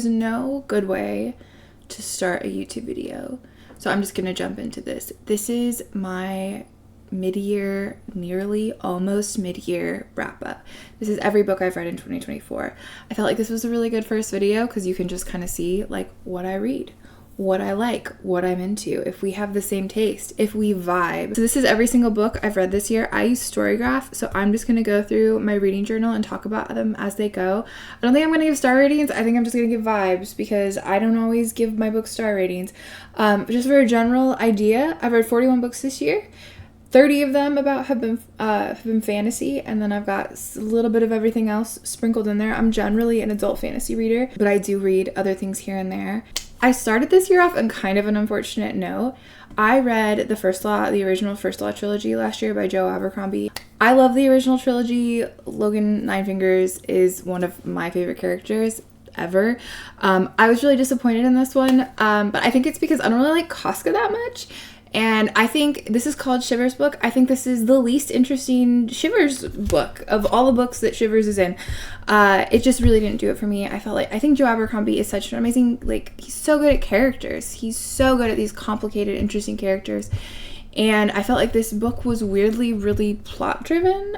There's no good way to start a YouTube video, so I'm just gonna jump into this. This is my mid-year, nearly almost mid-year wrap-up. This is every book I've read in 2024. I felt like this was a really good first video because you can just kind of see like what I read, what I like, what I'm into, if we have the same taste, if we vibe. So this is every single book I've read this year. I use Storygraph, so I'm just going to go through my reading journal and talk about them as they go. I don't think I'm going to give star ratings. I think I'm just going to give vibes because I don't always give my books star ratings. But just for a general idea, I've read 41 books this year. 30 of them have been fantasy, and then I've got a little bit of everything else sprinkled in there. I'm generally an adult fantasy reader, but I do read other things here and there. I started this year off on kind of an unfortunate note. I read the original First Law trilogy last year by Joe Abercrombie. I love the original trilogy. Logan Ninefingers is one of my favorite characters ever. I was really disappointed in this one, but I think it's because I don't really like Casca that much. And I think this is called Shivers' book. I think this is the least interesting Shivers book of all the books that Shivers is in. It just really didn't do it for me. I think Joe Abercrombie is such an amazing, he's so good at characters. He's so good at these complicated, interesting characters. And I felt like this book was weirdly really plot driven.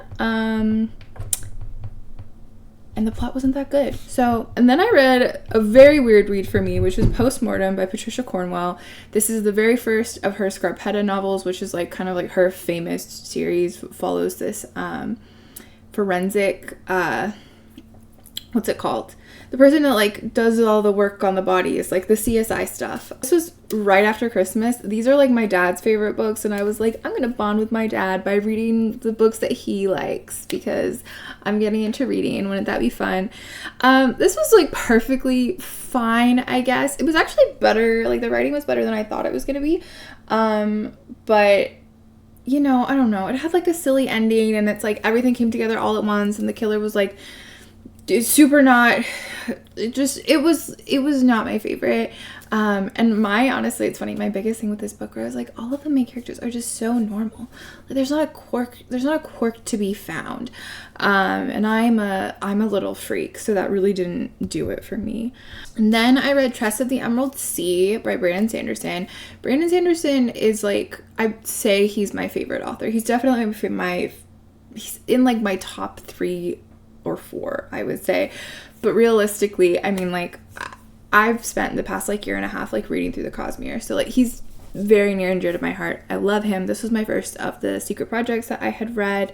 And the plot wasn't that good. And then I read a very weird read for me, which was Postmortem by Patricia Cornwell. This is the very first of her Scarpetta novels, which is kind of her famous series. Follows this forensic, what's it called? The person that does all the work on the bodies, the CSI stuff. This was right after Christmas. These are my dad's favorite books, and I was like, I'm gonna bond with my dad by reading the books that he likes because I'm getting into reading. Wouldn't that be fun? This was perfectly fine, I guess. It was actually better. The writing was better than I thought it was gonna be. But I don't know. It had a silly ending, and it's everything came together all at once, and the killer was super not, it was not my favorite. And honestly, it's funny, my biggest thing with this book was all of the main characters are just so normal. There's not a quirk to be found. And I'm a little freak, so that really didn't do it for me. And then I read Tress of the Emerald Sea by Brandon Sanderson. Brandon Sanderson is I'd say he's my favorite author. He's definitely he's in my top 3 or 4, I would say. But realistically, I mean, I've spent the past year and a half reading through the Cosmere, so he's very near and dear to my heart. I love him. This was my first of the secret projects that I had read,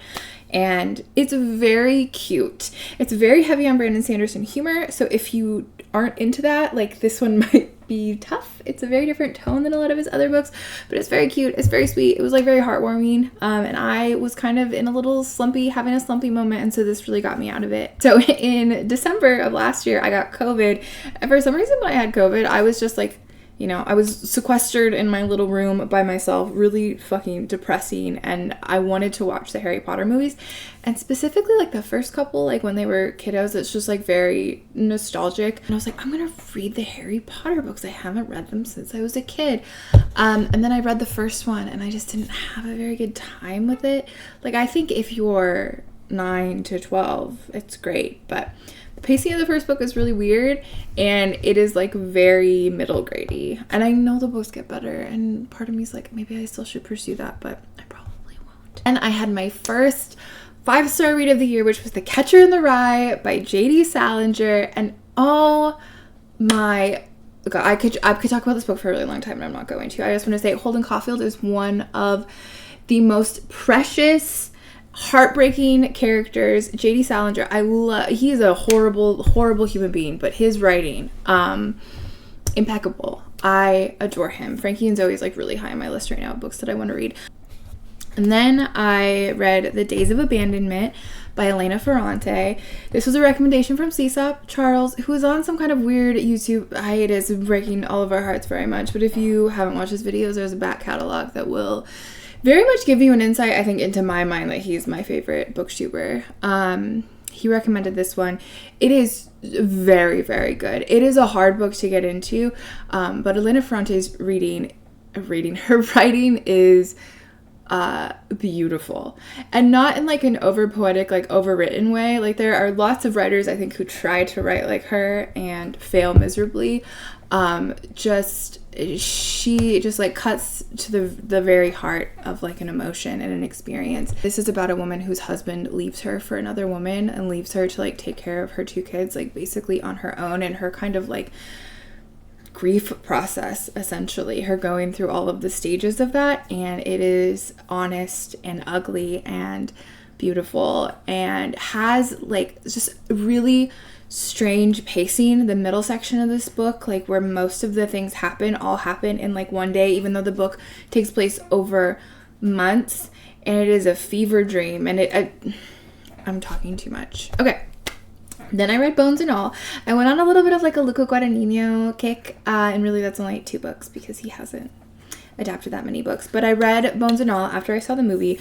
and it's very cute. It's very heavy on Brandon Sanderson humor, so if you aren't into that, this one might be tough. It's a very different tone than a lot of his other books, but it's very cute. It's very sweet. It was very heartwarming, and I was kind of in having a slumpy moment, and so this really got me out of it. So in December of last year, I got COVID, and for some reason when I had COVID, I was just I was sequestered in my little room by myself, really fucking depressing, and I wanted to watch the Harry Potter movies, and specifically the first couple, when they were kiddos, it's just very nostalgic, and I was I'm gonna read the Harry Potter books. I haven't read them since I was a kid, and then I read the first one, and I just didn't have a very good time with it. I think if you're 9 to 12, it's great, but pacing of the first book is really weird, and it is very middle grade-y, and I know the books get better, and part of me is maybe I still should pursue that, but I probably won't. And I had my first 5-star read of the year, which was The Catcher in the Rye by J.D. Salinger, and oh my god, I could talk about this book for a really long time, and I'm not going to. I just want to say Holden Caulfield is one of the most precious, heartbreaking characters. J.D. Salinger, he is a horrible human being, but his writing, impeccable. I adore him. Frankie and Zoe is really high on my list right now of books that I want to read. And then I read The Days of Abandonment by Elena Ferrante. This was a recommendation from Seesop Charles, who is on some kind of weird YouTube hiatus, breaking all of our hearts very much. But if you haven't watched his videos, there's a back catalog that will very much give you an insight, I think, into my mind that he's my favorite booktuber. He recommended this one. It is very, very good. It is a hard book to get into, but Elena Ferrante's her writing is beautiful, and not in like an over poetic, like overwritten way. Like there are lots of writers I think who try to write like her and fail miserably. She just like cuts to the very heart of like an emotion and an experience. This is about a woman whose husband leaves her for another woman and leaves her to like take care of her 2 kids, like basically on her own, and her kind of like grief process, essentially, her going through all of the stages of that. And it is honest and ugly and beautiful, and has like just really strange pacing. The middle section of this book, like where most of the things all happen in like one day, even though the book takes place over months, and it is a fever dream. And I'm talking too much. Okay. Then I read Bones and All. I went on a little bit of like a Luca Guadagnino kick, and really that's only 2 books because he hasn't adapted that many books. But I read Bones and All after I saw the movie.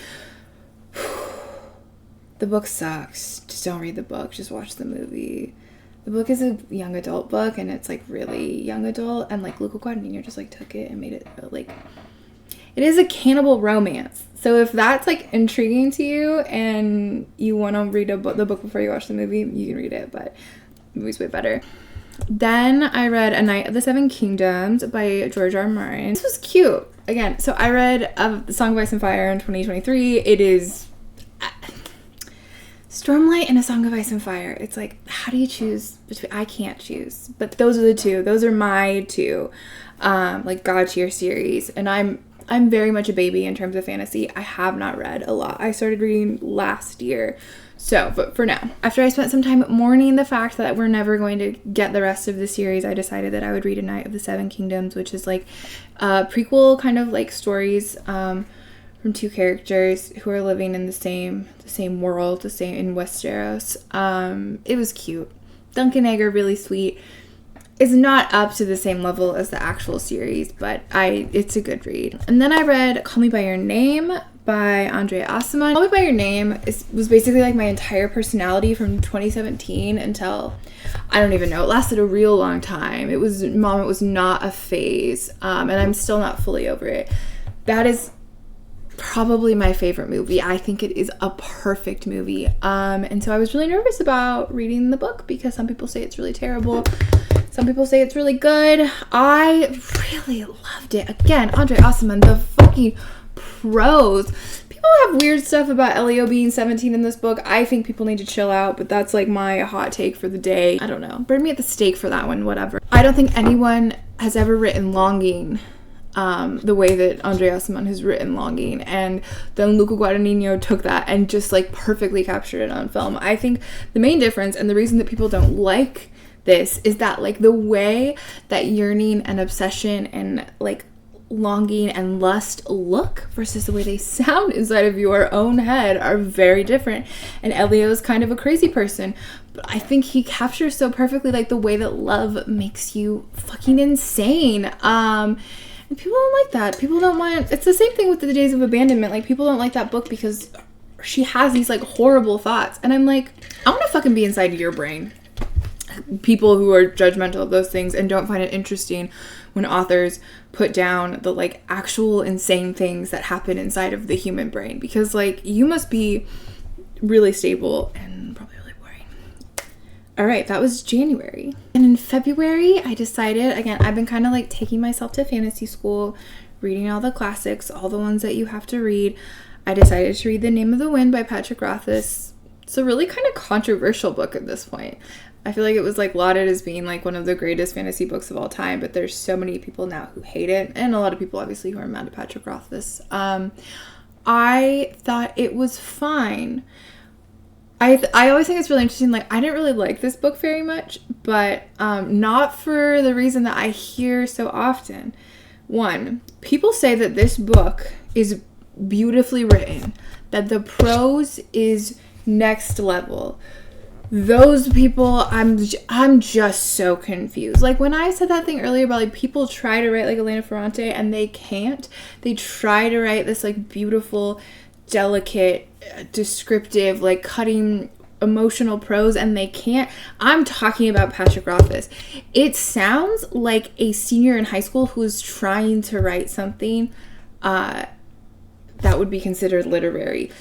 The book sucks. Just don't read the book. Just watch the movie. The book is a young adult book, and it's like really young adult, and like Luca Guadagnino just like took it and made it like, it is a cannibal romance. So if that's like intriguing to you and you want to read the book before you watch the movie, you can read it, but the movie's way better. Then I read A Knight of the Seven Kingdoms by George R. R. Martin. This was cute. Again, so I read The Song of Ice and Fire in 2023. It is Stormlight and A Song of Ice and Fire. It's like, how do you choose between? I can't choose, but those are the 2. Those are my 2 like God tier series, and I'm very much a baby in terms of fantasy. I have not read a lot. I started reading last year. So, but for now, after I spent some time mourning the fact that we're never going to get the rest of the series, I decided that I would read A Knight of the Seven Kingdoms, which is like prequel kind of like stories from 2 characters who are living in the same world, in Westeros. It was cute. Duncan Egger, really sweet. Is not up to the same level as the actual series, but it's a good read. And then I read Call Me By Your Name by Andrea Assaman. Call Me By Your Name was basically like my entire personality from 2017 until, I don't even know, it lasted a real long time. It was not a phase, and I'm still not fully over it. That is probably my favorite movie. I think it is a perfect movie. And so I was really nervous about reading the book because some people say it's really terrible. Some people say it's really good. I really loved it. Again, Andre Assaman, the fucking prose. People have weird stuff about Elio being 17 in this book. I think people need to chill out, but that's like my hot take for the day. I don't know. Burn me at the stake for that one, whatever. I don't think anyone has ever written Longing the way that Andre Assaman has written Longing, and then Luca Guadagnino took that and just like perfectly captured it on film. I think the main difference and the reason that people don't like this is that like the way that yearning and obsession and like longing and lust look versus the way they sound inside of your own head are very different. And Elio's kind of a crazy person, but I think he captures so perfectly like the way that love makes you fucking insane. And people don't like that. People don't want, it's the same thing with The Days of Abandonment. Like people don't like that book because she has these like horrible thoughts, and I'm like, I want to fucking be inside your brain. People who are judgmental of those things and don't find it interesting when authors put down the like actual insane things that happen inside of the human brain, because like you must be really stable and probably really boring. All right, that was January. And in February, I decided, again, I've been kind of like taking myself to fantasy school, reading all the classics, all the ones that you have to read. I decided to read The Name of the Wind by Patrick Rothfuss. It's a really kind of controversial book at this point. I feel like it was like lauded as being like one of the greatest fantasy books of all time, but there's so many people now who hate it, and a lot of people obviously who are mad at Patrick Rothfuss. I thought it was fine. I always think it's really interesting. Like, I didn't really like this book very much, but not for the reason that I hear so often. One, people say that this book is beautifully written, that the prose is next level. Those people, I'm just so confused. Like, when I said that thing earlier about like people try to write like Elena Ferrante and they can't. They try to write this like beautiful, delicate, descriptive, like cutting emotional prose, and they can't. I'm talking about Patrick Rothfuss. It sounds like a senior in high school who is trying to write something that would be considered literary.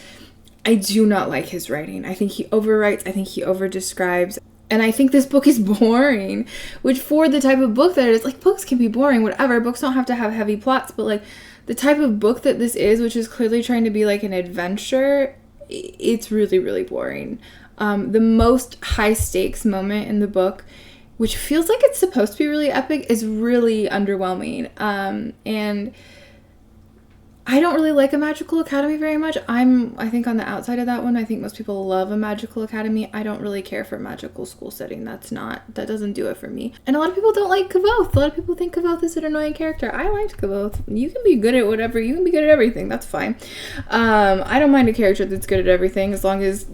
I do not like his writing. I think he overwrites. I think he overdescribes. And I think this book is boring, which for the type of book that it is, like, books can be boring, whatever. Books don't have to have heavy plots, but, like, the type of book that this is, which is clearly trying to be, like, an adventure, it's really, really boring. The most high-stakes moment in the book, which feels like it's supposed to be really epic, is really underwhelming. And I don't really like A Magical Academy very much. I think on the outside of that one, I think most people love A Magical Academy. I don't really care for a magical school setting. That doesn't do it for me. And a lot of people don't like Kvothe. A lot of people think Kvothe is an annoying character. I liked Kvothe. You can be good at whatever. You can be good at everything. That's fine. I don't mind a character that's good at everything as long as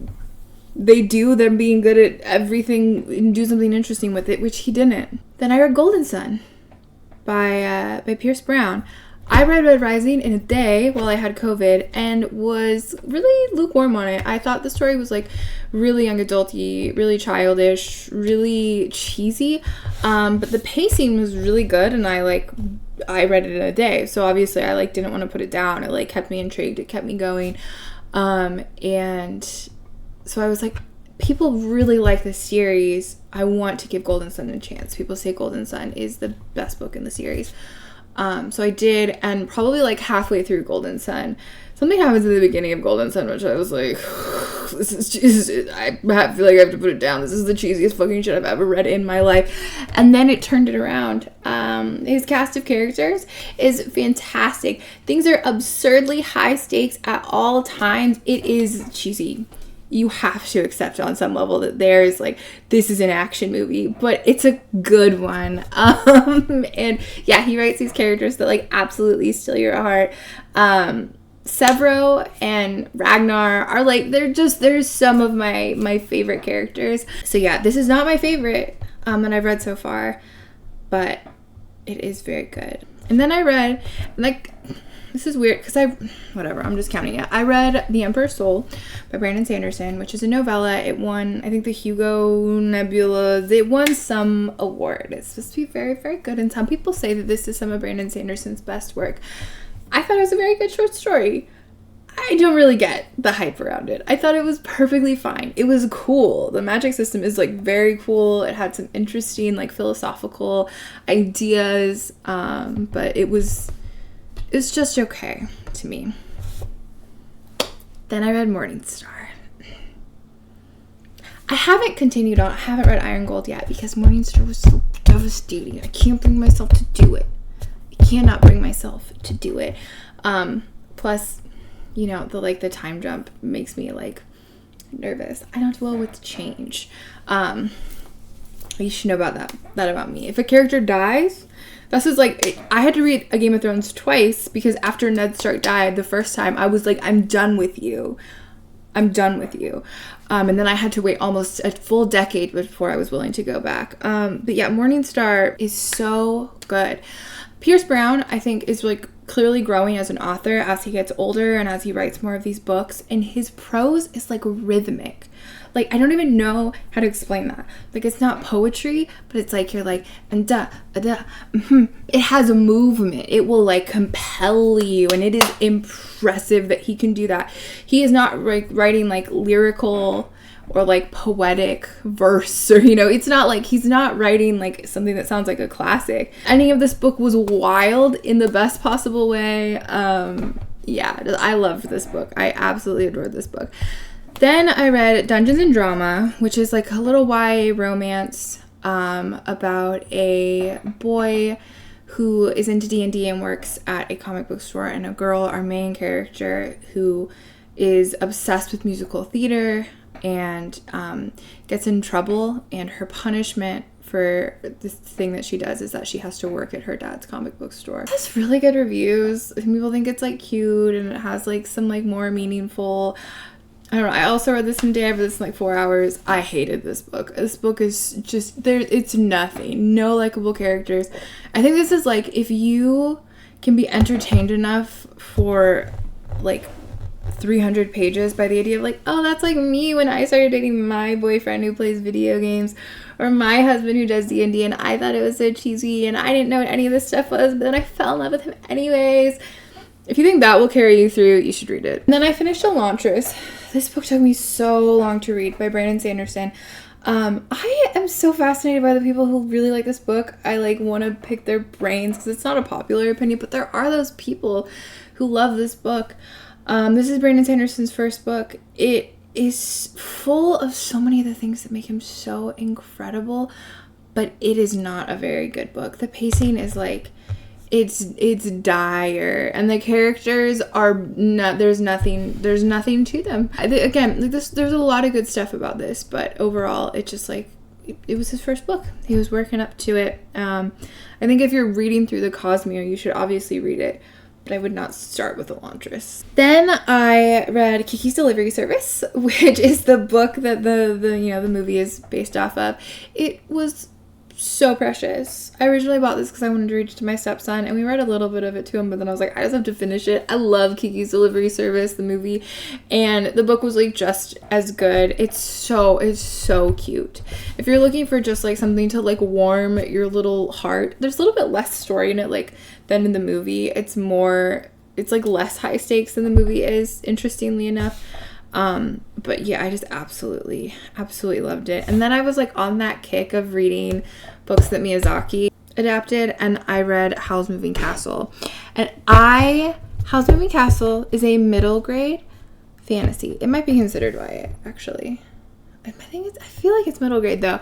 they do them being good at everything and do something interesting with it, which he didn't. Then I read Golden Sun by Pierce Brown. I read Red Rising in a day while I had COVID and was really lukewarm on it. I thought the story was like really young adulty, really childish, really cheesy. But the pacing was really good and I read it in a day. So obviously I didn't want to put it down. It kept me intrigued. It kept me going. And so I was like, people really like this series. I want to give Golden Sun a chance. People say Golden Sun is the best book in the series. So I did, and probably halfway through Golden Sun, something happens at the beginning of Golden Sun, which I was like, this is just, I feel like I have to put it down. This is the cheesiest fucking shit I've ever read in my life. And then it turned it around. His cast of characters is fantastic. Things are absurdly high stakes at all times. It is cheesy. You have to accept on some level that there's this is an action movie, but it's a good one. And yeah, he writes these characters that absolutely steal your heart. Severo and Ragnar are they're some of my favorite characters. So yeah, this is not my favorite that I've read so far, but it is very good. And then I read this is weird because I'm just counting it. I read The Emperor's Soul by Brandon Sanderson, which is a novella. It won, I think, the Hugo Nebulas. It won some award. It's supposed to be very, very good. And some people say that this is some of Brandon Sanderson's best work. I thought it was a very good short story. I don't really get the hype around it. I thought it was perfectly fine. It was cool. The magic system is very cool. It had some interesting philosophical ideas, but it's just okay to me. Then I read Morningstar. I haven't read Iron Gold yet because Morningstar was so devastating. I can't bring myself to do it. I cannot bring myself to do it. Plus, the time jump makes me nervous. I don't do well with change. You should know about that about me. If a character dies, this is I had to read A Game of Thrones twice because after Ned Stark died the first time, I was like, I'm done with you. I'm done with you. And then I had to wait almost a full decade before I was willing to go back. But yeah, Morningstar is so good. Pierce Brown, I think, is clearly growing as an author as he gets older and as he writes more of these books. And his prose is rhythmic. I don't even know how to explain that. It's not poetry, but it's you're and It has a movement. It will compel you, and it is impressive that he can do that. He is not writing lyrical or poetic verse, or it's not he's not writing something that sounds like a classic. Ending of this book was wild in the best possible way. Yeah, I loved this book. I absolutely adored this book. Then I read Dungeons and Drama, which is a little YA romance about a boy who is into D&D and works at a comic book store, and a girl, our main character, who is obsessed with musical theater and gets in trouble, and her punishment for this thing that she does is that she has to work at her dad's comic book store. It has really good reviews. People think it's cute, and it has some more meaningful. I don't know. I also read this in a day. I read this in 4 hours. I hated this book. This book is just there. It's nothing. No likable characters. I think this is if you can be entertained enough for 300 pages by the idea of oh, that's me when I started dating my boyfriend who plays video games, or my husband who does D&D, and I thought it was so cheesy and I didn't know what any of this stuff was, but then I fell in love with him anyways. if you think that will carry you through, you should read it. And then I finished Elantris. This book took me so long to read, by Brandon Sanderson. I am so fascinated by the people who really like this book. I like want to pick their brains because it's not a popular opinion, but there are those people who love this book. This is Brandon Sanderson's first book. It is full of so many of the things that make him so incredible, but it is not a very good book. The pacing is like, it's dire, and the characters are not, there's nothing to them. Again, like this, there's a lot of good stuff about this, but overall it just like, it was his first book. He was working up to it. I think if you're reading through the Cosmere, you should obviously read it, but I would not start with Elantris. Then I read Kiki's Delivery Service, which is the book that the movie is based off of. It was so precious. I originally bought this because I wanted to read it to my stepson, and we read a little bit of it to him, but then I was like, I just have to finish it. I love Kiki's Delivery Service, the movie, and the book was like just as good. It's so cute. If you're looking for just like something to like warm your little heart, there's a little bit less story in it like than in the movie. It's like less high stakes than the movie is, interestingly enough. But yeah, I just absolutely loved it. And then I was like on that kick of reading books that Miyazaki adapted, and I read Howl's Moving Castle. And Howl's Moving Castle is a middle grade fantasy. It might be considered YA, actually. I feel like it's middle grade though.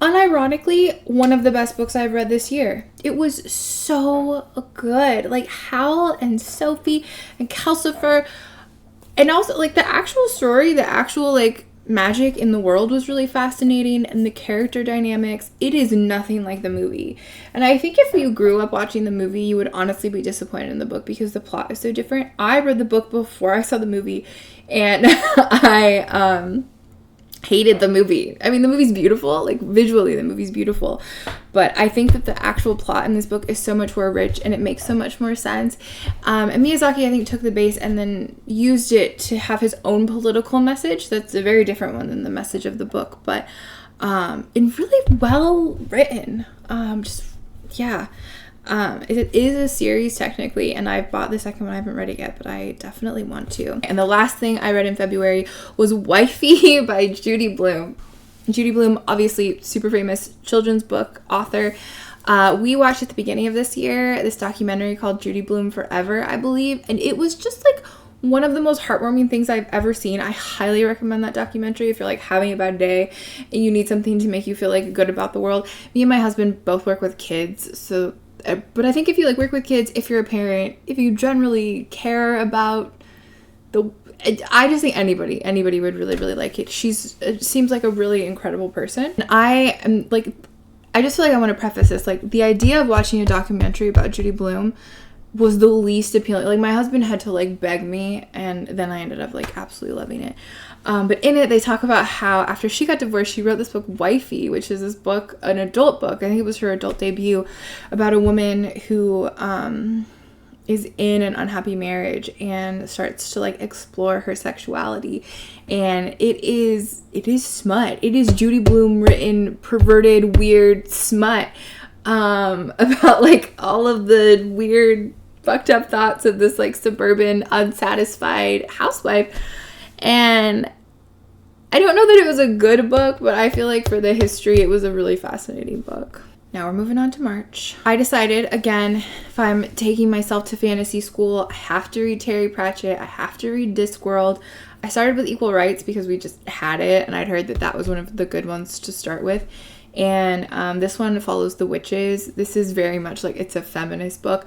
Unironically, one of the best books I've read this year. It was so good. Like Howl and Sophie and Calcifer. And also, like, the actual story, the actual, like, magic in the world was really fascinating, and the character dynamics, it is nothing like the movie. And I think if you grew up watching the movie, you would honestly be disappointed in the book because the plot is so different. I read the book before I saw the movie, and I hated the movie. I mean, the movie's beautiful, like, visually the movie's beautiful, but I think that the actual plot in this book is so much more rich, and it makes so much more sense. And Miyazaki, I think, took the base and then used it to have his own political message. That's a very different one than the message of the book, but it's really well written. It is a series technically, and I've bought the second one. I haven't read it yet, but I definitely want to. And the last thing I read in February was Wifey by Judy Blume. Judy Blume, obviously super famous children's book author. We watched at the beginning of this year this documentary called Judy Blume Forever, I believe, and it was just like one of the most heartwarming things I've ever seen. I highly recommend that documentary if you're like having a bad day and you need something to make you feel like good about the world. Me and my husband both work with kids, so but I think if you like work with kids, if you're a parent, if you generally care about I just think anybody would really like it. It seems like a really incredible person. And I just feel like I want to preface this, like the idea of watching a documentary about Judy Blume was the least appealing. Like my husband had to like beg me, and then I ended up like absolutely loving it. But in it, they talk about how after she got divorced, she wrote this book, Wifey, which is this book, an adult book. I think it was her adult debut, about a woman who is in an unhappy marriage and starts to like explore her sexuality. And it is smut. It is Judy Blume written, perverted, weird smut about like all of the weird, fucked up thoughts of this like suburban, unsatisfied housewife. And I don't know that it was a good book, but I feel like for the history, it was a really fascinating book. Now we're moving on to March. I decided, again, if I'm taking myself to fantasy school, I have to read Terry Pratchett. I have to read Discworld. I started with Equal Rights because we just had it, and I'd heard that that was one of the good ones to start with. And this one follows the witches. This is very much like it's a feminist book.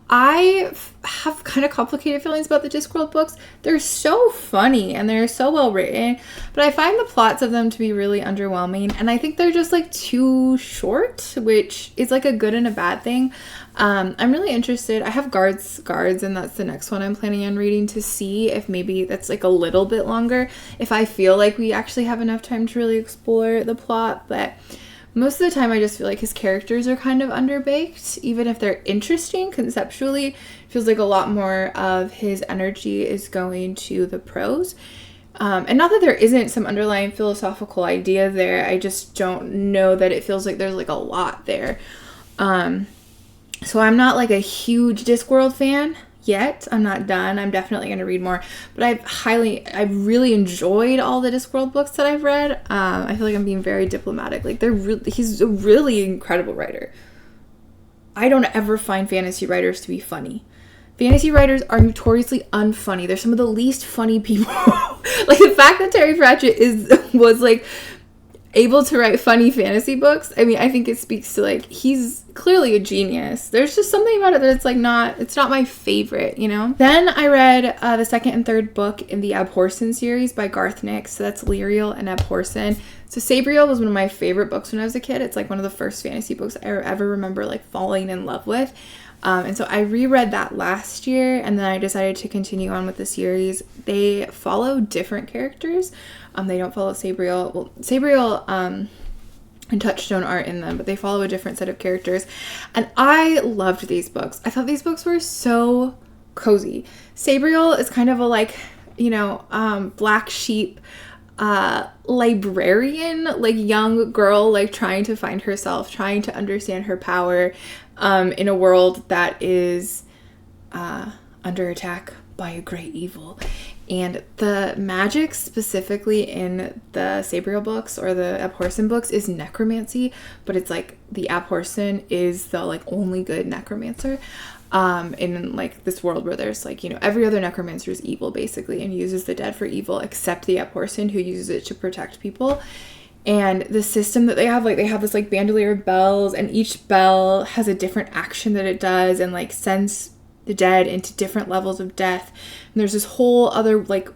I have kind of complicated feelings about the Discworld books. They're so funny and they're so well written, but I find the plots of them to be really underwhelming, and I think they're just like too short, which is like a good and a bad thing. I'm really interested. I have Guards, and that's the next one I'm planning on reading to see if maybe that's like a little bit longer, if I feel like we actually have enough time to really explore the plot. But most of the time, I just feel like his characters are kind of underbaked. Even if they're interesting conceptually, it feels like a lot more of his energy is going to the prose. And not that there isn't some underlying philosophical idea there, I just don't know that it feels like there's like a lot there. So I'm not like a huge Discworld fan yet. I'm not done. I'm definitely going to read more. But I've really enjoyed all the Discworld books that I've read. I feel like I'm being very diplomatic. Like, he's a really incredible writer. I don't ever find fantasy writers to be funny. Fantasy writers are notoriously unfunny. They're some of the least funny people. Like, the fact that Terry Pratchett was like able to write funny fantasy books, I mean, I think it speaks to, like, he's clearly a genius. There's just something about it that it's not my favorite, you know? Then I read the second and third book in the Abhorsen series by Garth Nix. So that's Lyriel and Abhorsen. So Sabriel was one of my favorite books when I was a kid. It's like one of the first fantasy books I ever remember like falling in love with. And so I reread that last year, and then I decided to continue on with the series. They follow different characters. They don't follow Sabriel. Well, Sabriel and Touchstone aren't in them, but they follow a different set of characters. And I loved these books. I thought these books were so cozy. Sabriel is kind of a, like, you know, black sheep librarian, like young girl, like trying to find herself, trying to understand her power in a world that is under attack by a great evil. And the magic specifically in the Sabriel books or the Abhorsen books is necromancy, but it's like the Abhorsen is the like only good necromancer in like this world where there's like, you know, every other necromancer is evil basically and uses the dead for evil except the Abhorsen, who uses it to protect people. And the system that they have, like, they have this like bandolier of bells, and each bell has a different action that it does and like sends the dead into different levels of death. And there's this whole other like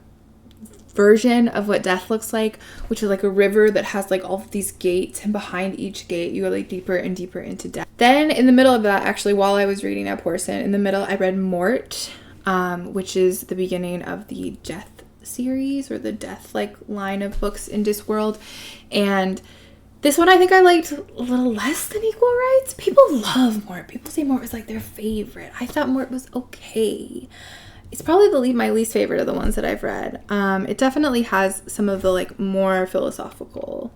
version of what death looks like, which is like a river that has like all of these gates, and behind each gate you go like deeper and deeper into death. Then in the middle of that, actually, while I was reading Abhorsen, in the middle I read Mort, which is the beginning of the Death series, or the Death like line of books in Discworld. And this one I think I liked a little less than Equal Rights. People love Mort. People say Mort was like their favorite. I thought Mort was okay. It's probably my least favorite of the ones that I've read. It definitely has some of the like more philosophical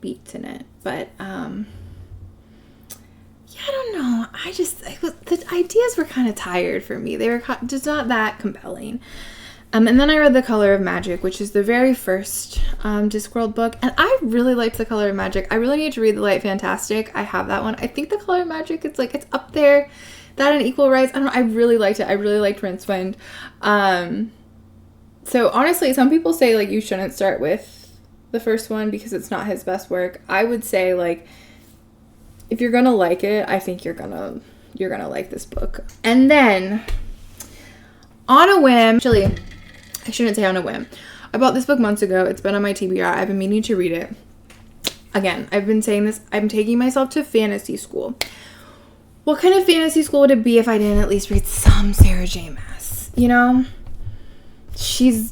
beats in it, but yeah, I don't know. The ideas were kind of tired for me. They were just not that compelling. And then I read The Color of Magic, which is the very first Discworld book. And I really liked The Color of Magic. I really need to read The Light Fantastic. I have that one. I think The Color of Magic, it's up there. That and Equal Rights. I don't know. I really liked it. I really liked Rincewind. So honestly, some people say like you shouldn't start with the first one because it's not his best work. I would say like if you're gonna like it, I think you're gonna like this book. And then on a whim, actually, I shouldn't say on a whim. I bought this book months ago. It's been on my TBR. I've been meaning to read it. Again, I've been saying this. I'm taking myself to fantasy school. What kind of fantasy school would it be if I didn't at least read some Sarah J. Maas? You know? She's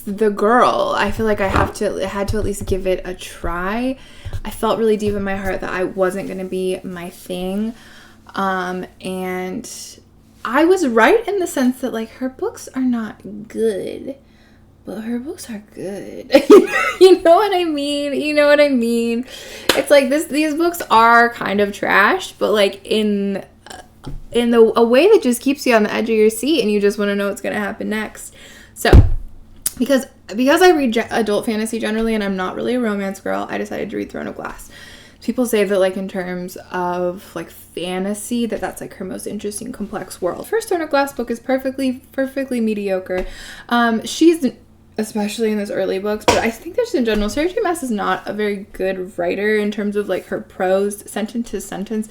the girl. I feel like I had to at least give it a try. I felt really deep in my heart that I wasn't going to be my thing. And I was right in the sense that, like, her books are not good, but her books are good. You know what I mean? It's like these books are kind of trash, but, like, in a way that just keeps you on the edge of your seat and you just want to know what's going to happen next. So, because I read adult fantasy generally and I'm not really a romance girl, I decided to read Throne of Glass. People say that, like, in terms of, like, fantasy, that's, like, her most interesting, complex world. First Throne of Glass book is perfectly mediocre. She's, especially in those early books, but I think that just in general, Sarah J. Maas is not a very good writer in terms of, like, her prose, sentence to sentence.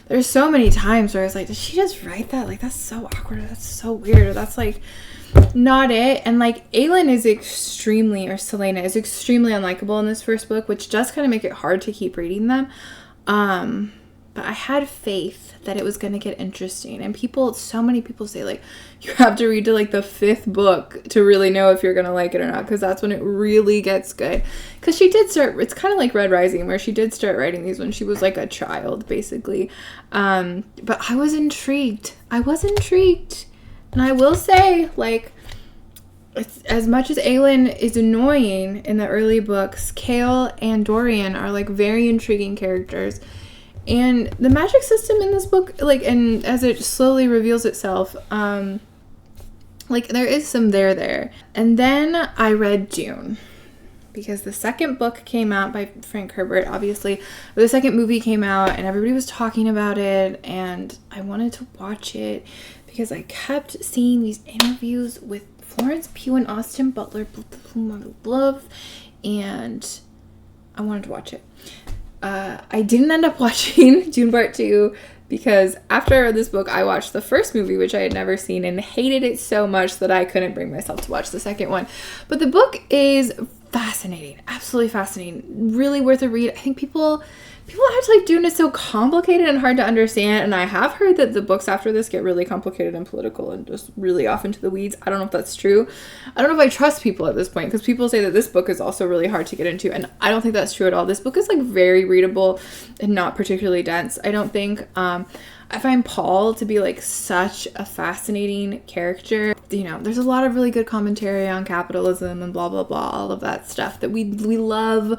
There's so many times where I was like, did she just write that? Like, that's so awkward, or that's so weird, or that's, like, not it. And like Selena is extremely unlikable in this first book, which does kind of make it hard to keep reading them. But I had faith that it was going to get interesting. And so many people say like you have to read to like the 5th book to really know if you're going to like it or not, because that's when it really gets good. Because she did start, it's kind of like Red Rising, where she did start writing these when she was like a child basically. But I was intrigued. And I will say, like, as much as Aelin is annoying in the early books, Kale and Dorian are, like, very intriguing characters. And the magic system in this book, like, and as it slowly reveals itself, like, there is some there. And then I read Dune, because the second book came out by Frank Herbert, obviously. The second movie came out, and everybody was talking about it, and I wanted to watch it, because I kept seeing these interviews with Florence Pugh and Austin Butler, whom I love, and I wanted to watch it. I didn't end up watching Dune Part 2, because after I read this book, I watched the first movie, which I had never seen, and hated it so much that I couldn't bring myself to watch the second one. But the book is fascinating, absolutely fascinating, really worth a read. I think people act like Dune is so complicated and hard to understand, and I have heard that the books after this get really complicated and political and just really off into the weeds. I don't know if that's true. I don't know if I trust people at this point, because people say that this book is also really hard to get into, and I don't think that's true at all. This book is like very readable and not particularly dense, I don't think. I find Paul to be like such a fascinating character. You know, there's a lot of really good commentary on capitalism and blah blah blah, all of that stuff that we love,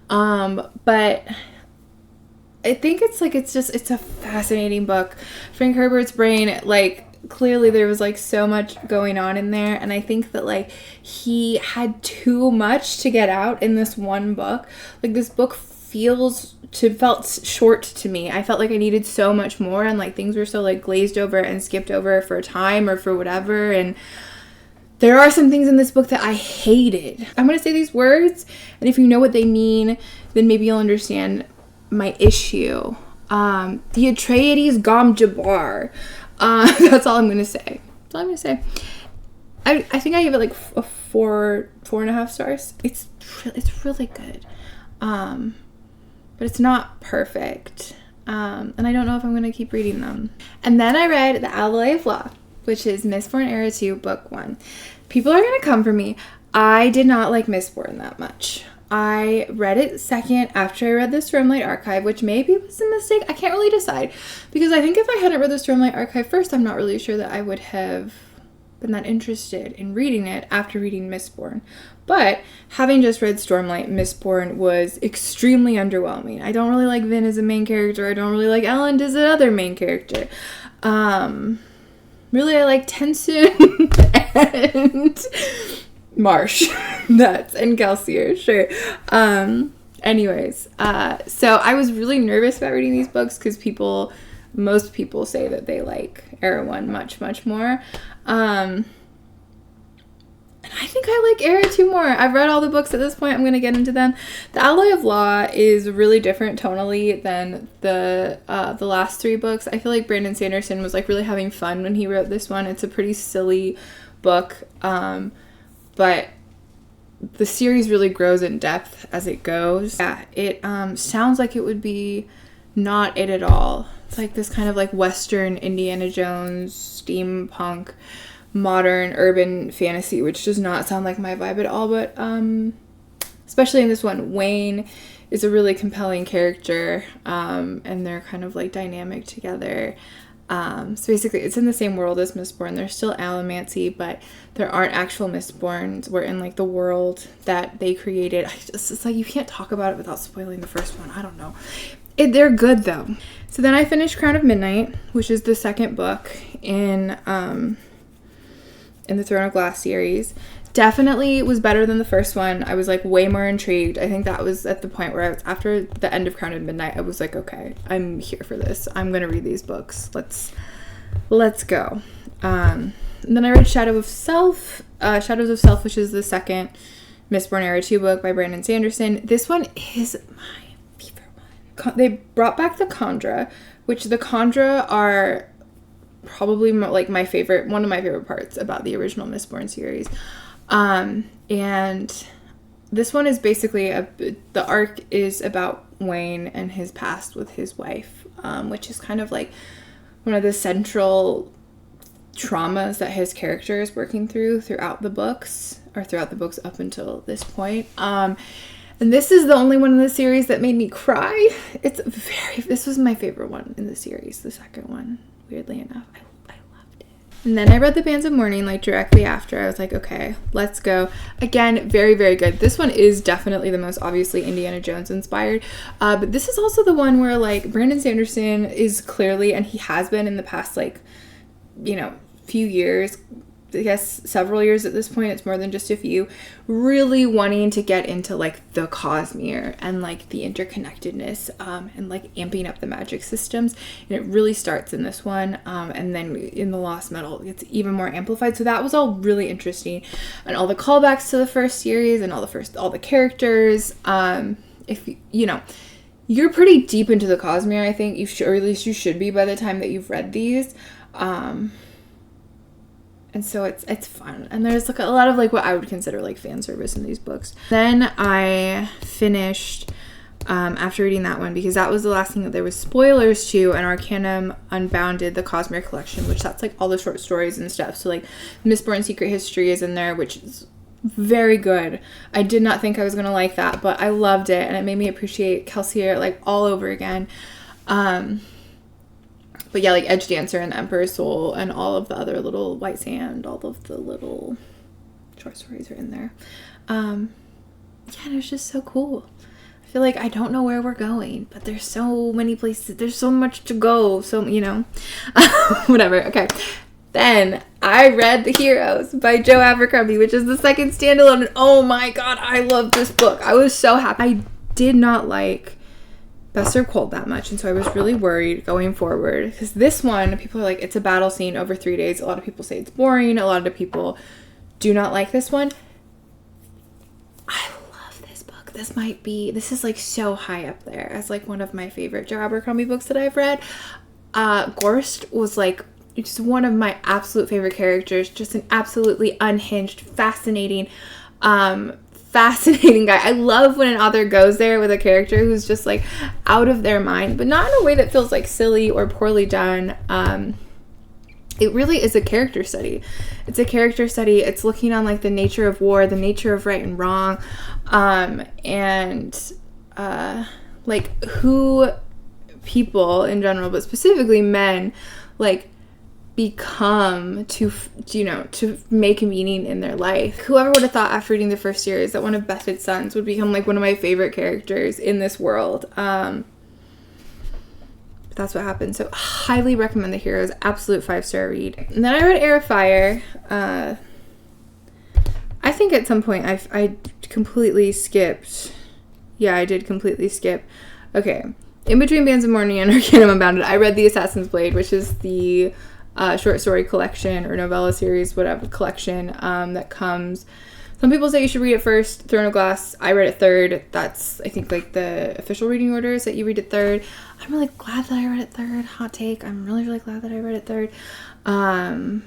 but I think it's a fascinating book. Frank Herbert's brain, like, clearly there was like so much going on in there, and I think that like he had too much to get out in this one book. Like, this book felt short to me. I felt like I needed so much more, and like things were so like glazed over and skipped over for a time or for whatever, and there are some things in this book that I hated. I'm going to say these words, and if you know what they mean, then maybe you'll understand my issue. The Atreides Gom Jabbar. That's all I'm gonna say. That's all I'm gonna say. I think I gave it like a 4.5 stars. It's really good. But it's not perfect. And I don't know if I'm gonna keep reading them. And then I read The Alloy of Law, which is Mistborn Era 2, Book 1. People are gonna come for me. I did not like Mistborn that much. I read it second after I read the Stormlight Archive, which maybe was a mistake. I can't really decide, because I think if I hadn't read the Stormlight Archive first, I'm not really sure that I would have been that interested in reading it after reading Mistborn. But having just read Stormlight, Mistborn was extremely underwhelming. I don't really like Vin as a main character. I don't really like Elend as another main character. Really, I like Tensoon and Marsh. And Kelsier, sure. Anyways, so I was really nervous about reading these books, because most people say that they like Era 1 much, much more. And I think I like Era 2 more. I've read all the books at this point. I'm going to get into them. The Alloy of Law is really different tonally than the last 3 books. I feel like Brandon Sanderson was like really having fun when he wrote this one. It's a pretty silly book, but the series really grows in depth as it goes. Yeah, it sounds like it would be not it at all. It's like this kind of like Western Indiana Jones, steampunk, modern urban fantasy, which does not sound like my vibe at all. But especially in this one, Wayne is a really compelling character, and they're kind of like dynamic together. So basically, it's in the same world as Mistborn. There's still Allomancy, but there aren't actual Mistborns. We're in like the world that they created. It's like you can't talk about it without spoiling the first one. I don't know. They're good though. So then I finished Crown of Midnight, which is the second book in the Throne of Glass series. Definitely was better than the first one. I was like way more intrigued. I think that was at the point where I was, after the end of Crown of Midnight, I was like, okay, I'm here for this. I'm gonna read these books. Let's go. And then I read Shadows of Self, which is the second Mistborn Era 2 book by Brandon Sanderson. This one is my favorite one. They brought back the Khandra, which the Khandra are probably like one of my favorite parts about the original Mistborn series. And this one is basically the arc is about Wayne and his past with his wife, which is kind of like one of the central traumas that his character is working throughout the books up until this point. And this is the only one in the series that made me cry. This was my favorite one in the series, the second one, weirdly enough. I loved it. And then I read The Bands of Mourning like directly after. I was like, okay, let's go. Again, very, very good. This one is definitely the most obviously Indiana Jones inspired. But this is also the one where like Brandon Sanderson is clearly, and he has been in the past like, you know, few years, I guess several years at this point, it's more than just a few, really wanting to get into like the cosmere and like the interconnectedness and like amping up the magic systems. And it really starts in this one, and then in the Lost Metal it's even more amplified. So that was all really interesting, and all the callbacks to the first series and all the characters. If you know, you're pretty deep into the cosmere, I think you should, or at least you should be by the time that you've read these. And so it's fun. And there's like a lot of like what I would consider like fan service in these books. Then I finished, after reading that one, because that was the last thing that there was spoilers to, and Arcanum Unbounded, the Cosmere collection, which that's like all the short stories and stuff. So like Mistborn Secret History is in there, which is very good. I did not think I was going to like that, but I loved it. And it made me appreciate Kelsier like all over again. But yeah, like Edge Dancer and the Emperor's Soul and all of the other little White Sand, all of the little short stories are in there. Yeah, and it was just so cool. I feel like I don't know where we're going, but there's so many places. There's so much to go. So, you know, whatever. Okay. Then I read The Heroes by Joe Abercrombie, which is the second standalone. And oh my God, I love this book. I was so happy. I did not like Best Served Cold that much, and so I was really worried going forward, because this one, people are like, it's a battle scene over 3 days. A lot of people say it's boring. A lot of people do not like this one. I love this book. This is like so high up there as like one of my favorite Joe Abercrombie books that I've read. Gorst was like just one of my absolute favorite characters, just an absolutely unhinged, fascinating guy. I love when an author goes there with a character who's just like out of their mind, but not in a way that feels like silly or poorly done. It really is a character study. It's a character study. It's looking on like the nature of war, the nature of right and wrong, and like who people in general, but specifically men, like become to make meaning in their life. Whoever would have thought after reading the first series that one of Bethed's sons would become like one of my favorite characters in this world. But that's what happened. So highly recommend The Heroes. Absolute 5-star read. And then I read Air of Fire. I think at some point I completely skipped. Yeah, I did completely skip. Okay. In between Bands of Mourning and Arcanum Unbounded, I read The Assassin's Blade, which is the short story collection or novella series, whatever collection that comes. Some people say you should read it first, Throne of Glass. I read it third. That's, I think, like the official reading order is that you read it third. I'm really glad that I read it third. Hot take. I'm really, really glad that I read it third. But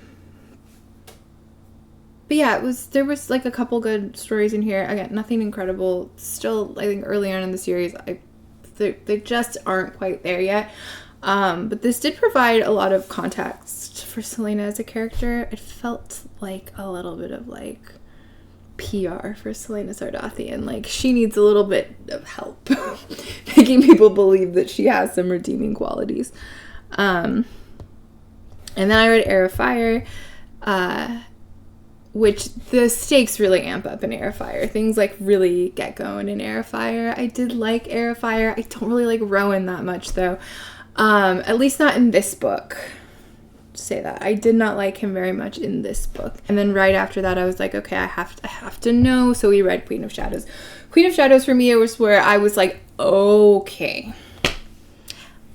yeah, there was like a couple good stories in here. Again, nothing incredible. Still, I think early on in the series, they just aren't quite there yet. But this did provide a lot of context for Selena as a character. It felt like a little bit of like PR for Selena Sardathian. Like she needs a little bit of help making people believe that she has some redeeming qualities. And then I read Air of Fire, which the stakes really amp up in Air of Fire. Things like really get going in Air of Fire. I did like Air of Fire. I don't really like Rowan that much though. At least not in this book. Say that. I did not like him very much in this book. And then right after that I was like, okay, I have to know. So we read Queen of Shadows. Queen of Shadows for me, it was where I was like, okay,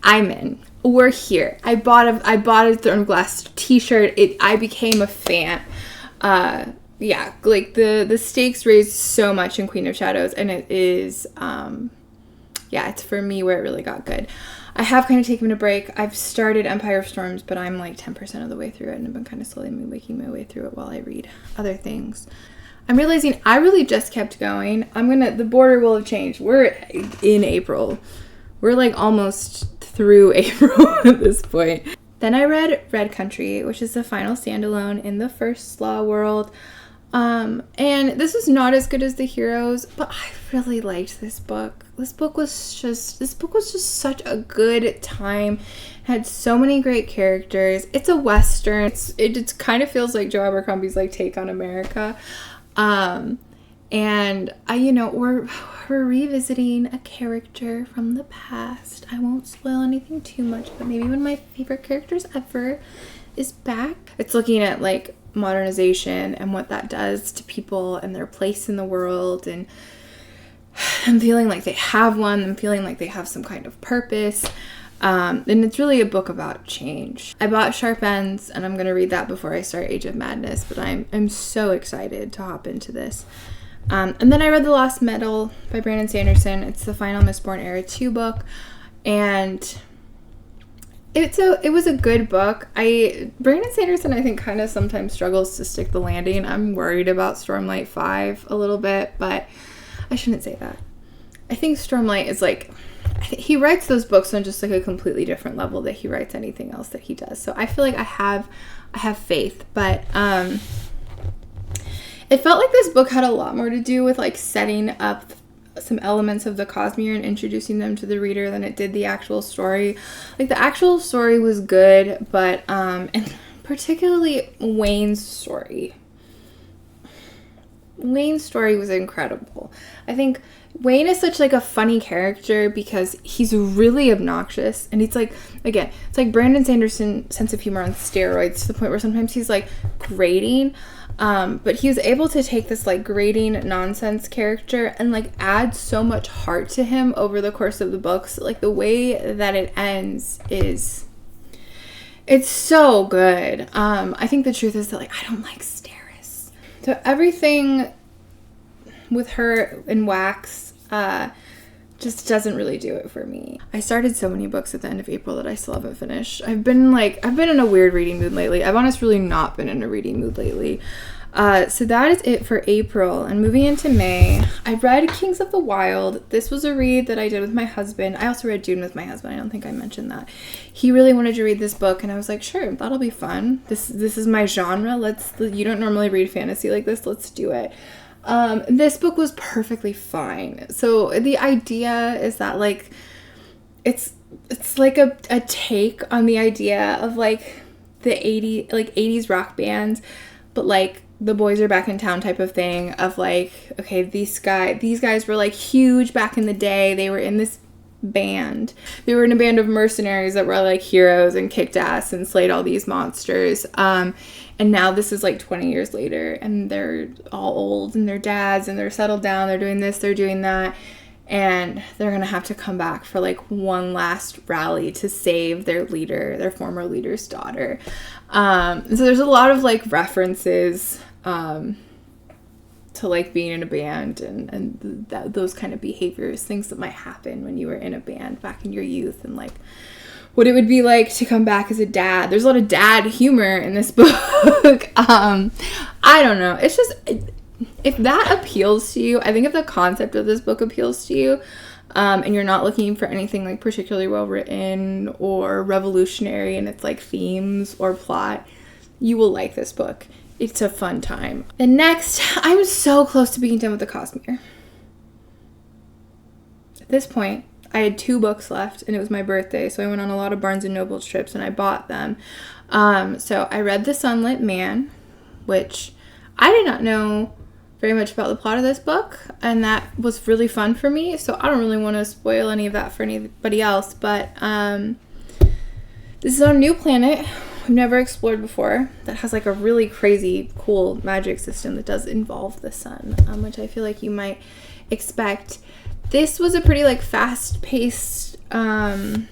I'm in. We're here. I bought a Throne of Glass t-shirt. I became a fan. Yeah, like the stakes raised so much in Queen of Shadows, and it is yeah, it's for me where it really got good. I have kind of taken a break. I've started Empire of Storms, but I'm like 10% of the way through it, and I've been kind of slowly making my way through it while I read other things. I'm realizing I really just kept going. The border will have changed. We're in April. We're like almost through April at this point. Then I read Red Country, which is the final standalone in the First Law world. And this was not as good as The Heroes, but I really liked this book. This book was just such a good time. It had so many great characters. It's a Western. It kind of feels like Joe Abercrombie's like take on America. And we're revisiting a character from the past. I won't spoil anything too much, but maybe one of my favorite characters ever is back. It's looking at like modernization and what that does to people and their place in the world, and I'm feeling like they have one. I'm feeling like they have some kind of purpose. And it's really a book about change. I bought Sharp Ends, and I'm going to read that before I start Age of Madness, but I'm so excited to hop into this. And then I read The Lost Metal by Brandon Sanderson. It's the final Mistborn Era 2 book, and it was a good book. Brandon Sanderson, I think, kind of sometimes struggles to stick the landing. I'm worried about Stormlight 5 a little bit, but I shouldn't say that. I think Stormlight is like, he writes those books on just like a completely different level that he writes anything else that he does. So I feel like I have faith, but it felt like this book had a lot more to do with like setting up some elements of the cosmere and introducing them to the reader than it did the actual story. Like the actual story was good, but and particularly Wayne's story. Wayne's story was incredible. I think Wayne is such like a funny character because he's really obnoxious, and it's like, again, it's like Brandon Sanderson sense of humor on steroids to the point where sometimes he's like grating, but he was able to take this like grating nonsense character and like add so much heart to him over the course of the books. Like the way that it ends it's so good. I think the truth is that like I don't like Steris, so everything with her in Wax just doesn't really do it for me. I started so many books at the end of April that I still haven't finished. I've been in a weird reading mood lately. I've honestly really not been in a reading mood lately. So that is it for April. And moving into May, I read Kings of the Wild. This was a read that I did with my husband. I also read Dune with my husband. I don't think I mentioned that. He really wanted to read this book, and I was like, sure, that'll be fun. This is my genre. You don't normally read fantasy like this. Let's do it. This book was perfectly fine. So the idea is that like it's like a take on the idea of like the 80s rock bands, but like the boys are back in town type of thing of like, okay, these guys were like huge back in the day. They were in this band. They were in a band of mercenaries that were like heroes and kicked ass and slayed all these monsters. And now this is like 20 years later, and they're all old, and they're dads, and they're settled down. They're doing this, they're doing that, and they're going to have to come back for like one last rally to save their leader, their former leader's daughter. So there's a lot of like references to like being in a band and those kind of behaviors, things that might happen when you were in a band back in your youth, and like what it would be like to come back as a dad. There's a lot of dad humor in this book. I don't know. It's just, if that appeals to you, I think if the concept of this book appeals to you, and you're not looking for anything like particularly well written or revolutionary in its like themes or plot, you will like this book. It's a fun time. And next, I'm so close to being done with the Cosmere. At this point, I had 2 books left, and it was my birthday, so I went on a lot of Barnes & Noble trips, and I bought them. So I read The Sunlit Man, which I did not know very much about the plot of this book, and that was really fun for me, so I don't really want to spoil any of that for anybody else, but this is on a new planet we've never explored before that has like a really crazy cool magic system that does involve the sun, which I feel like you might expect. This was a pretty like fast-paced, I don't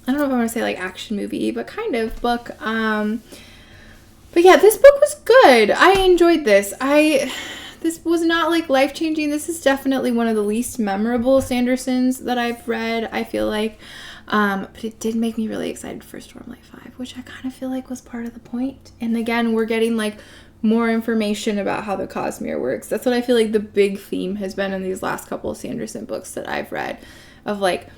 know if I want to say like action movie, but kind of book. But yeah, this book was good. I enjoyed this. This was not like life-changing. This is definitely one of the least memorable Sandersons that I've read, I feel like. But it did make me really excited for Stormlight 5, which I kind of feel like was part of the point. And again, we're getting like more information about how the Cosmere works. That's what I feel like the big theme has been in these last couple of Sanderson books that I've read, of like,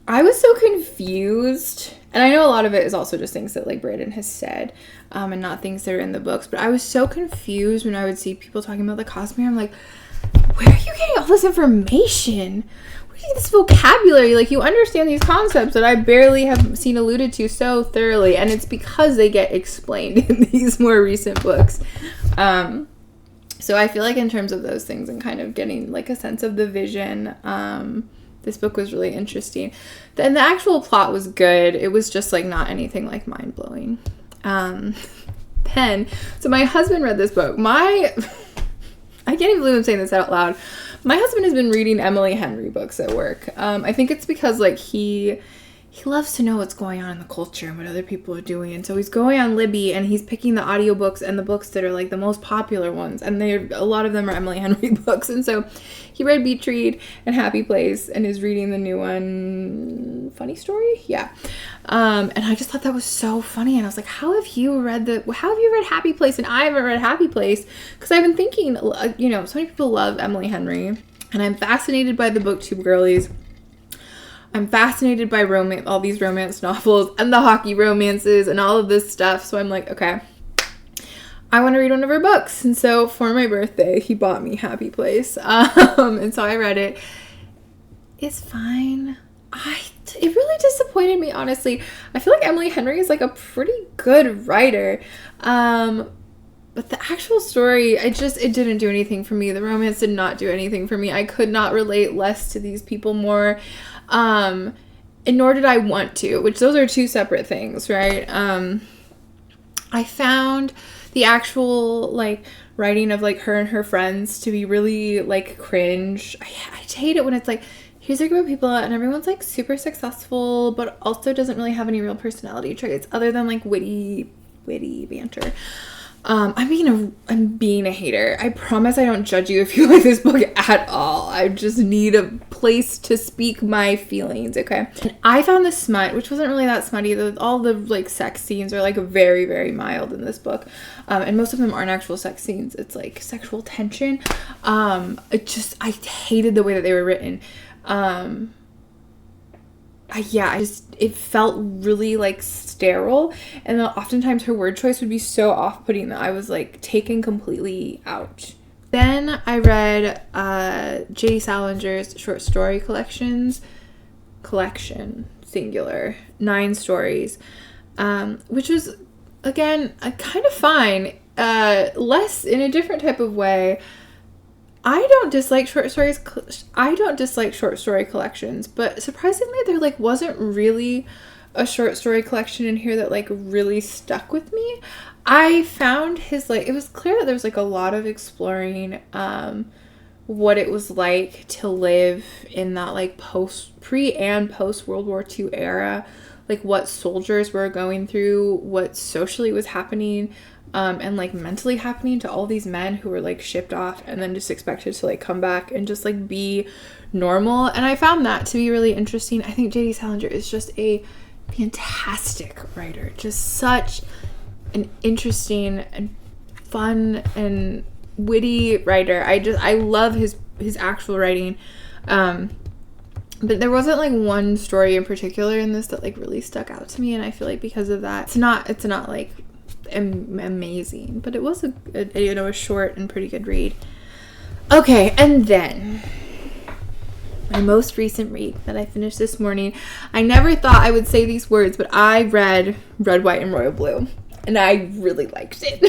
I was so confused And I know a lot of it is also just things that like Brandon has said, and not things that are in the books. But I was so confused when I would see people talking about the cosmere. I'm like, where are you getting all this information? Where do you get this vocabulary? Like, you understand these concepts that I barely have seen alluded to so thoroughly, and it's because they get explained in these more recent books. So I feel like in terms of those things and kind of getting like a sense of the vision, this book was really interesting. And the actual plot was good. It was just like not anything like mind-blowing. So my husband read this book. I can't even believe I'm saying this out loud. My husband has been reading Emily Henry books at work. I think it's because like he loves to know what's going on in the culture and what other people are doing. And so he's going on Libby and he's picking the audiobooks and the books that are like the most popular ones. And a lot of them are Emily Henry books. And so he read Beach Read and Happy Place and is reading the new one, Funny Story? Yeah. And I just thought that was so funny. And I was like, how have you read Happy Place? And I haven't read Happy Place. Because I've been thinking, so many people love Emily Henry. And I'm fascinated by the booktube girlies. I'm fascinated by all these romance novels and the hockey romances and all of this stuff. So I'm like, okay, I want to read one of her books. And so for my birthday, he bought me Happy Place. And so I read it. It's fine. It really disappointed me, honestly. I feel like Emily Henry is like a pretty good writer. But the actual story, it didn't do anything for me. The romance did not do anything for me. I could not relate less to these people more. And nor did I want to, which those are two separate things, right? I found the actual, like, writing of, like, her and her friends to be really, like, cringe. I hate it when it's, like, here's a group of people and everyone's, like, super successful, but also doesn't really have any real personality traits other than, like, witty banter. I'm being a hater. I promise I don't judge you if you like this book at all. I just need a place to speak my feelings, okay? And I found the smut, which wasn't really that smutty. All the like sex scenes are like very, very mild in this book. And most of them aren't actual sex scenes. It's like sexual tension. I hated the way that they were written. It felt really like sterile, and oftentimes her word choice would be so off-putting that I was like taken completely out. Then I read J.D. Salinger's short story collection, singular, 9 stories, which was again kind of fine, less in a different type of way. I don't dislike short stories. I don't dislike short story collections, but surprisingly, there like wasn't really a short story collection in here that like really stuck with me. I found his it was clear that there was like a lot of exploring what it was like to live in that like pre and post World War II era, like what soldiers were going through, what socially was happening. And like mentally happening to all these men who were like shipped off and then just expected to like come back and just like be normal. And I found that to be really interesting. I think J.D. Salinger is just a fantastic writer, just such an interesting and fun and witty writer. I love his actual writing. But there wasn't like one story in particular in this that like really stuck out to me, and I feel like because of that, it's not like amazing, but it was a short and pretty good read. Okay, and then my most recent read that I finished this morning. I never thought I would say these words, but I read Red, White, and Royal Blue, and I really liked it.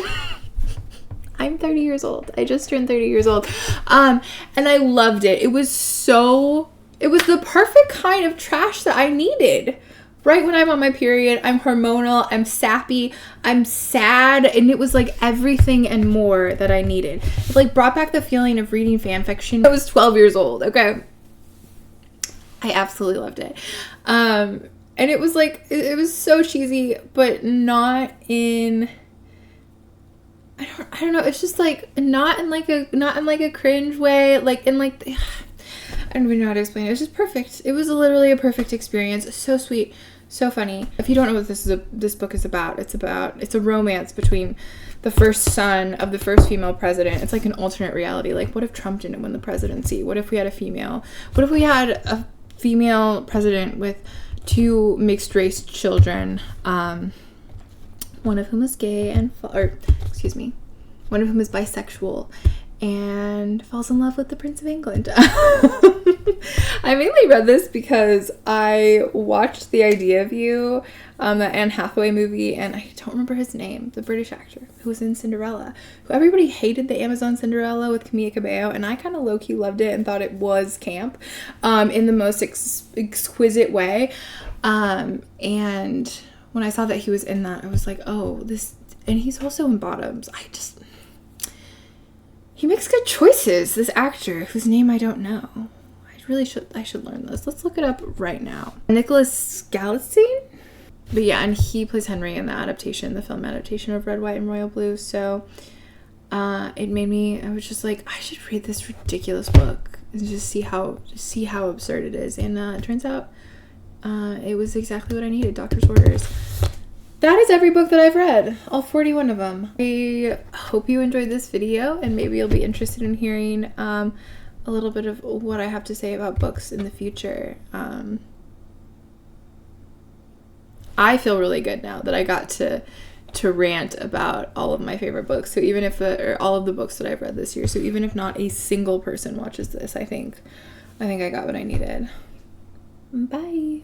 I'm 30 years old. I just turned 30 years old, and I loved it. It was the perfect kind of trash that I needed. Right when I'm on my period, I'm hormonal, I'm sappy, I'm sad, and it was like everything and more that I needed. It like brought back the feeling of reading fan fiction. I was 12 years old, okay? I absolutely loved it. And it was like, it was so cheesy, but not in, I don't know, it's just like, not in like a cringe way, like in like, I don't even know how to explain it. It was just perfect. It was literally a perfect experience. So sweet. So funny. If you don't know what this book is about, it's a romance between the first son of the first female president. It's like an alternate reality. Like, what if Trump didn't win the presidency? What if we had a female? What if we had a female president with two mixed race children, one of whom is gay and one of whom is bisexual and falls in love with the Prince of England. I mainly read this because I watched The Idea of You, that Anne Hathaway movie, and I don't remember his name, the British actor who was in Cinderella, who everybody hated the Amazon Cinderella with Camilla Cabello, and I kind of low-key loved it and thought it was camp, in the most exquisite way, and when I saw that he was in that, I was like, oh, this, and he's also in Bottoms. He makes good choices, this actor, whose name I don't know. I should learn this. Let's look it up right now. Nicholas Galitzine? But yeah, and he plays Henry in the film adaptation of Red, White, and Royal Blue. So it made me, I was just like, I should read this ridiculous book and just see how absurd it is. And it turns out it was exactly what I needed, Doctor's Orders. That is every book that I've read, all 41 of them. I hope you enjoyed this video, and maybe you'll be interested in hearing a little bit of what I have to say about books in the future. I feel really good now that I got to rant about all of my favorite books. So even if or all of the books that I've read this year. So even if not a single person watches this, I think I got what I needed. Bye.